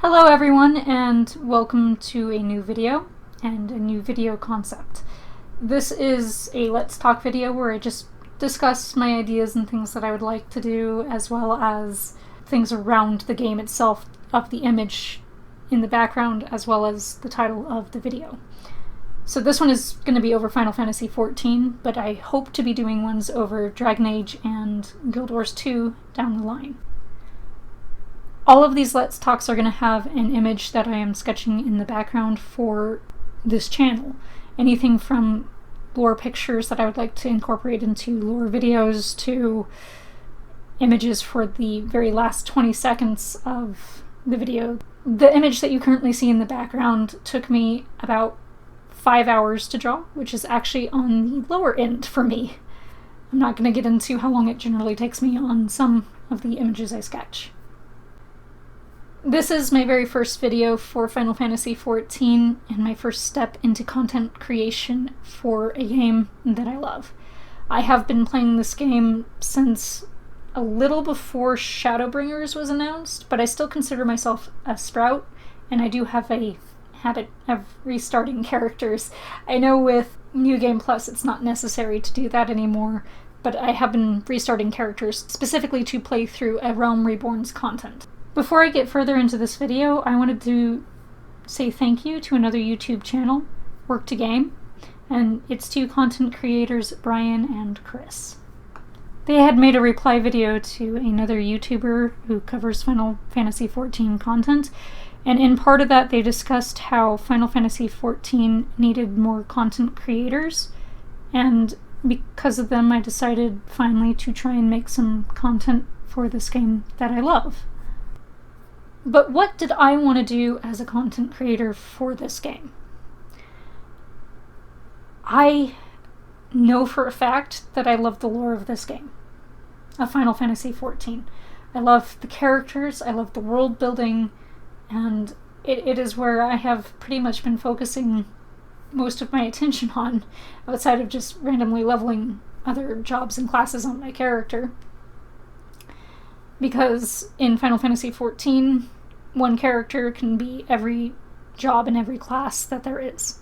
Hello everyone, and welcome to a new video and a new video concept. This is a Let's Talk video where I just discuss my ideas and things that I would like to do, as well as things around the game itself, of the image in the background, as well as the title of the video. So this one is going to be over Final Fantasy XIV, but I hope to be doing ones over Dragon Age and Guild Wars 2 down the line. All of these Let's Talks are going to have an image that I am sketching in the background for this channel. Anything from lore pictures that I would like to incorporate into lore videos to images for the very last 20 seconds of the video. The image that you currently see in the background took me about 5 hours to draw, which is actually on the lower end for me. I'm not going to get into how long it generally takes me on some of the images I sketch. This is my very first video for Final Fantasy XIV and my first step into content creation for a game that I love. I have been playing this game since a little before Shadowbringers was announced, but I still consider myself a Sprout, and I do have a habit of restarting characters. I know with New Game Plus it's not necessary to do that anymore, but I have been restarting characters specifically to play through A Realm Reborn's content. Before I get further into this video, I wanted to say thank you to another YouTube channel, Work to Game, and its two content creators, Brian and Chris. They had made a reply video to another YouTuber who covers Final Fantasy XIV content, and in part of that they discussed how Final Fantasy XIV needed more content creators, and because of them I decided finally to try and make some content for this game that I love. But what did I want to do as a content creator for this game? I know for a fact that I love the lore of this game, of Final Fantasy XIV. I love the characters, I love the world building, and it is where I have pretty much been focusing most of my attention on, outside of just randomly leveling other jobs and classes on my character. Because in Final Fantasy XIV, one character can be every job and every class that there is.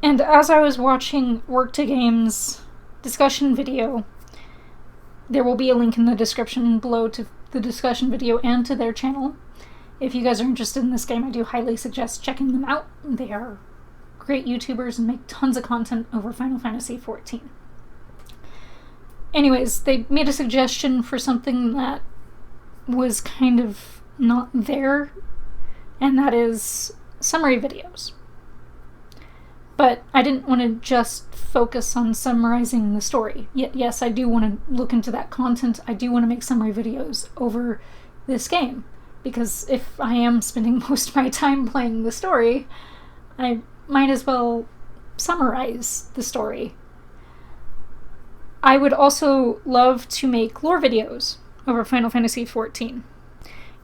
And as I was watching Work to Game's discussion video, there will be a link in the description below to the discussion video and to their channel. If you guys are interested in this game, I do highly suggest checking them out. They are great YouTubers and make tons of content over Final Fantasy XIV. Anyways, they made a suggestion for something that was kind of not there, and that is summary videos. But I didn't want to just focus on summarizing the story. Yes, I do want to look into that content. I do want to make summary videos over this game, because if I am spending most of my time playing the story, I might as well summarize the story. I would also love to make lore videos over Final Fantasy XIV.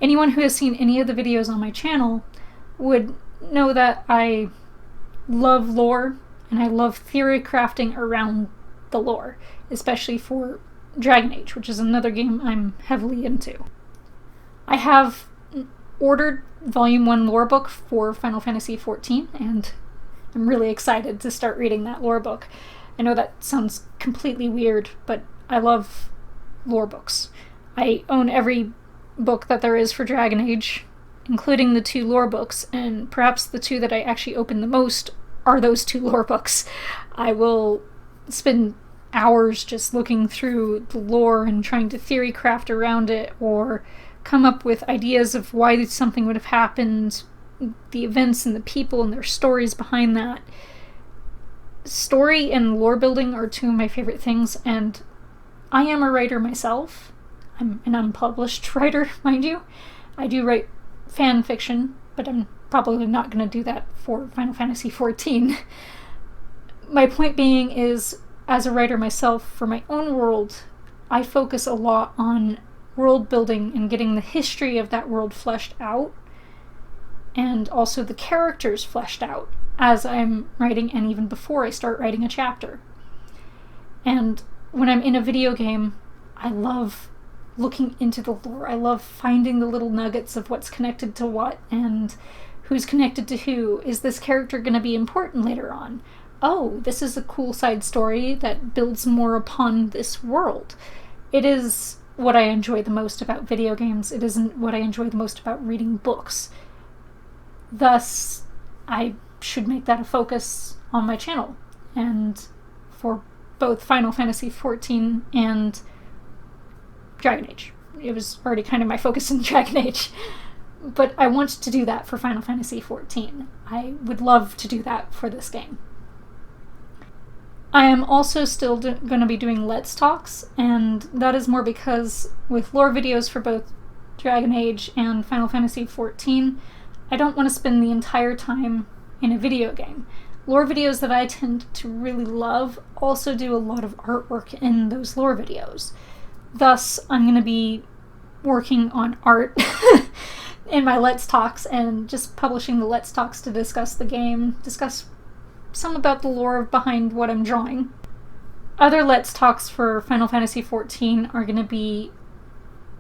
Anyone who has seen any of the videos on my channel would know that I love lore, and I love theory crafting around the lore, especially for Dragon Age, which is another game I'm heavily into. I have ordered Volume 1 lore book for Final Fantasy XIV, and I'm really excited to start reading that lore book. I know that sounds completely weird, but I love lore books. I own every book that there is for Dragon Age, including the 2 lore books, and perhaps the 2 that I actually open the most are those 2 lore books. I will spend hours just looking through the lore and trying to theory craft around it, or come up with ideas of why something would have happened, the events and the people and their stories behind that. Story and lore building are 2 of my favorite things, and I am a writer myself. I'm an unpublished writer, mind you. I do write fan fiction, but I'm probably not going to do that for Final Fantasy XIV. My point being is, as a writer myself, for my own world, I focus a lot on world building and getting the history of that world fleshed out, and also the characters fleshed out as I'm writing, and even before I start writing a chapter. And when I'm in a video game, I love looking into the lore. I love finding the little nuggets of what's connected to what and who's connected to who. Is this character going to be important later on? Oh, this is a cool side story that builds more upon this world. It is what I enjoy the most about video games. It isn't what I enjoy the most about reading books. Thus, I should make that a focus on my channel. And for both Final Fantasy XIV and Dragon Age. It was already kind of my focus in Dragon Age. But I want to do that for Final Fantasy XIV. I would love to do that for this game. I am also still going to be doing Let's Talks, and that is more because with lore videos for both Dragon Age and Final Fantasy XIV, I don't want to spend the entire time in a video game. Lore videos that I tend to really love also do a lot of artwork in those lore videos. Thus, I'm going to be working on art in my Let's Talks and just publishing the Let's Talks to discuss the game, discuss some about the lore behind what I'm drawing. Other Let's Talks for Final Fantasy XIV are going to be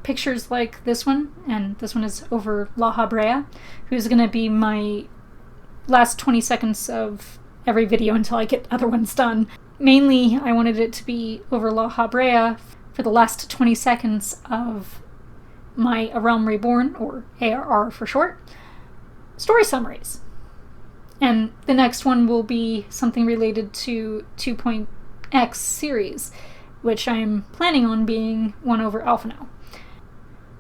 pictures like this one, and this one is over La Habrea, who's going to be my last 20 seconds of every video until I get other ones done. Mainly, I wanted it to be over La Habrea for the last 20 seconds of my A Realm Reborn, or ARR for short, story summaries. And the next one will be something related to 2.x series, which I'm planning on being 1 over Alpha now.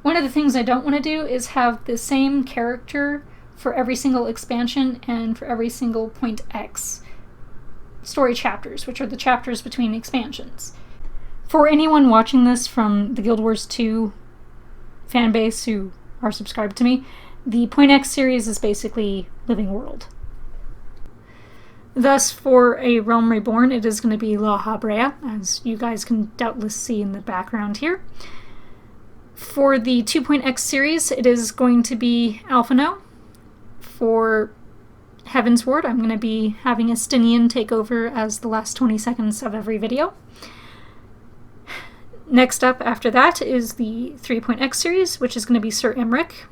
One of the things I don't want to do is have the same character for every single expansion and for every single .x story chapters, which are the chapters between expansions. For anyone watching this from the Guild Wars 2 fanbase who are subscribed to me, the .x series is basically Living World. Thus, for A Realm Reborn, it is going to be La Habrea, as you guys can doubtless see in the background here. For the 2.x series, it is going to be Alphino. For Heaven's Ward, I'm going to be having Estinian take over as the last 20 seconds of every video. Next up after that is the 3.x series, which is going to be Sir Imric.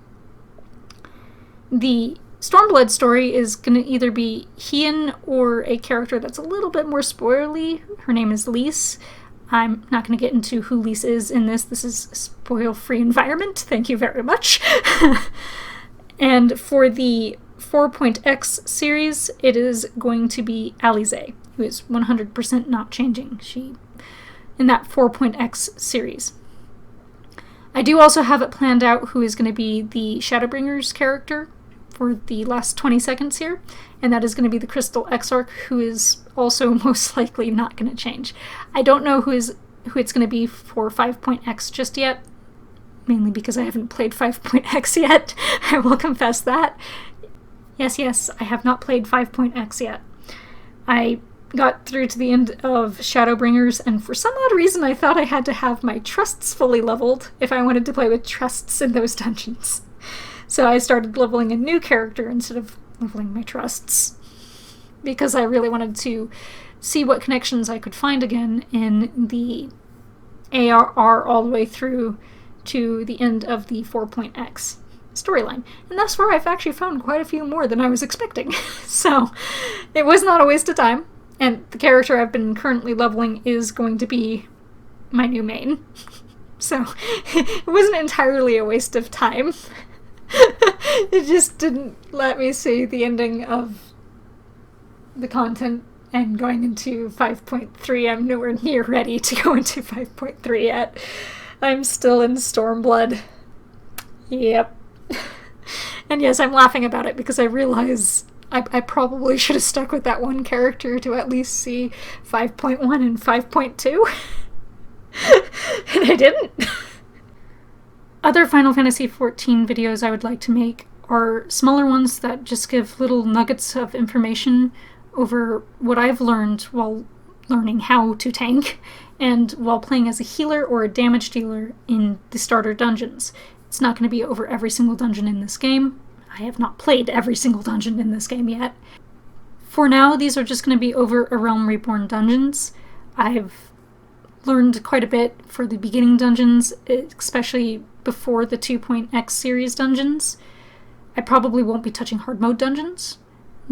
The Stormblood story is going to either be Hien or a character that's a little bit more spoilerly. Her name is Lise. I'm not going to get into who Lise is in this. This is a spoil-free environment. Thank you very much. And for the 4.x series, it is going to be Alize, who is 100% not changing. She in that 4.x series. I do also have it planned out who is going to be the Shadowbringers character for the last 20 seconds here, and that is going to be the Crystal Exarch, who is also most likely not going to change. I don't know who it's going to be for 5.x just yet, mainly because I haven't played 5.x yet. I will confess that. Yes, I have not played 5.x yet. I got through to the end of Shadowbringers, and for some odd reason I thought I had to have my trusts fully leveled if I wanted to play with trusts in those dungeons. So I started leveling a new character instead of leveling my trusts, because I really wanted to see what connections I could find again in the ARR all the way through to the end of the 4.x storyline. And thus far I've actually found quite a few more than I was expecting. So it was not a waste of time, and the character I've been currently leveling is going to be my new main. So it wasn't entirely a waste of time. It just didn't let me see the ending of the content, and going into 5.3, I'm nowhere near ready to go into 5.3 yet. I'm still in Stormblood. Yep. And yes, I'm laughing about it because I realize I probably should have stuck with that one character to at least see 5.1 and 5.2. And I didn't. Other Final Fantasy XIV videos I would like to make are smaller ones that just give little nuggets of information over what I've learned while learning how to tank, and while playing as a healer or a damage dealer in the starter dungeons. It's not going to be over every single dungeon in this game. I have not played every single dungeon in this game yet. For now, these are just going to be over A Realm Reborn dungeons. I've learned quite a bit for the beginning dungeons, especially before the 2.x series dungeons. I probably won't be touching hard mode dungeons,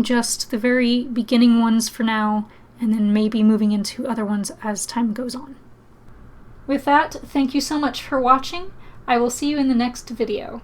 just the very beginning ones for now, and then maybe moving into other ones as time goes on. With that, thank you so much for watching. I will see you in the next video.